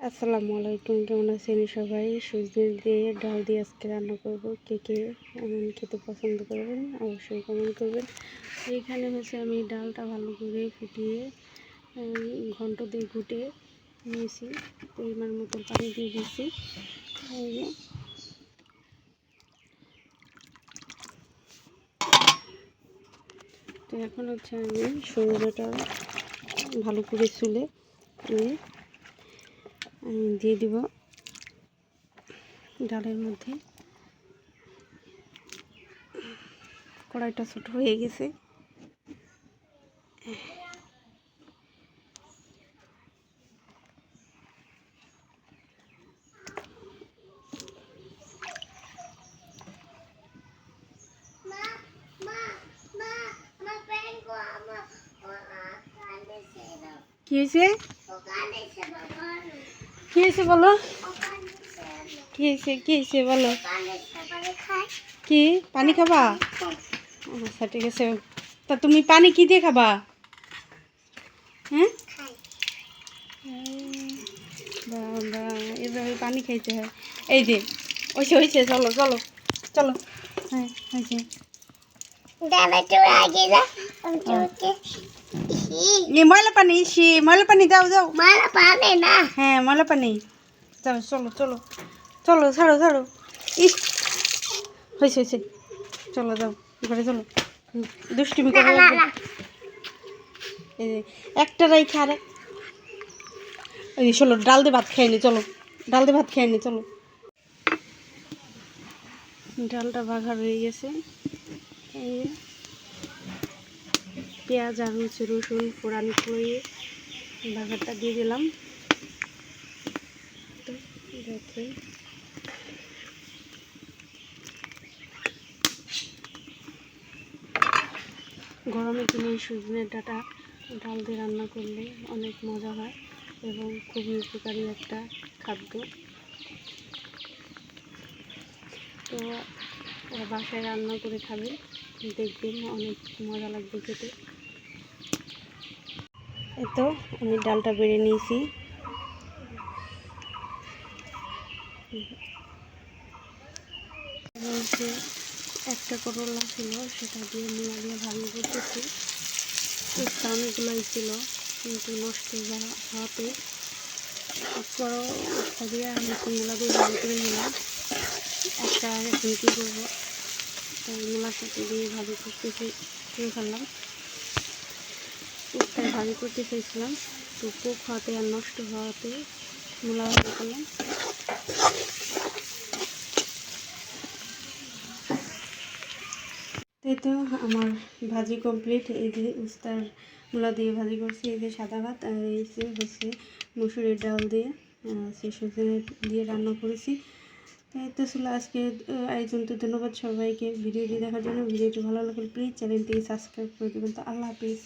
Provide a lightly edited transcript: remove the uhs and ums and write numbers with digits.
আসসালামু আলাইকুম, কেমন আছেন সবাই? সবজি দিয়ে ডাল দিয়ে আজকে রান্না করব। কে কে এমন খেতে পছন্দ করবেন অবশ্যই কমেন্ট করবেন। এইখানে হচ্ছে আমি ডালটা ভালো করে ফুটিয়ে ঘন্ট দিয়ে ঘুটে নিয়েছি, পরিমাণ মতো পানি দিয়ে দিয়েছি। তো এখন হচ্ছে আমি সরিষাটা ভালো করে চুলে আমি দিয়ে দিব ডালের মধ্যে। কড়াইটা ছোট হয়ে গেছে, কি হয়েছে কি হয়েছে বলো, কি হয়েছে কি হয়েছে বলো, কি পানি খাবা? আচ্ছা ঠিক আছে, তা তুমি পানি কি দিয়ে খাবা? হ্যাঁ, বাবা এভাবে পানি খাইতে হয়। এই যে ওইসে হয়েছে, চলো চলো চলো। হ্যাঁ হয়েছে, ময়লা পানি, ময়লা পানি দাও দাও, ময়লা পানি না, হ্যাঁ ময়লা পানি যাও, চলো চলো চলো, ছাড়ো ছাড়ো, ইস হয়েছে হয়েছে, চলো যাও ঘরে চলো, দুষ্টুমি করে এই যে একটা রাইখে আরে, এই চলো ডাল দিয়ে ভাত খাইনি, চলো ডাল দিয়ে ভাত খাইনি চলো। ডালটা বাঘা হয়ে গেছে, এই পেঁয়াজ আর হচ্ছে রসুন ফোড়ন করে বাঘারটা দিয়ে দিলাম। তো দেখে গরমের দিনে সজনের ডাঁটা ডাল দিয়ে রান্না করলে অনেক মজা হয় এবং খুবই উপকারী একটা খাদ্য। তো বাসায় রান্না করে খাবেন, দেখবেন অনেক মজা লাগবে খেতে। এই তো আমি ডালটা বেড়ে নিয়েছি, একটা করলা ছিল সেটা দিয়ে মূলা দিয়ে ভালো করতেছি। একটা অনেকগুলোই ছিল কিন্তু নষ্ট হওয়াতে বড় একটা দিয়ে আমি মূলা দিয়ে ভালো করে নিলাম। একটা এখন কী করবো, তাই মূলার সাথে দিয়ে ভালো করতেছি, করে ফেললাম। পোকটাই ভালো করতে চাইছিলাম, তো পোক হওয়াতে আর নষ্ট হওয়াতে মূলা ভালো করলাম। এই তো আমার ভাজি কমপ্লিট। এই যে উস্তার মূলা দিয়ে ভাজি করছি, এই যে সাদা ভাত, আর এই যে হচ্ছে মুসুরির ডাল দিয়ে সজনে দিয়ে রান্না করেছি। এই তো ছিল আজকে আয়োজন। তো ধন্যবাদ সবাইকে ভিডিওটি দেখার জন্য। ভিডিওটি ভালো লাগলে প্লিজ চ্যানেলটিকে সাবস্ক্রাইব করে দেবেন। তো আল্লাহ হাফিজ।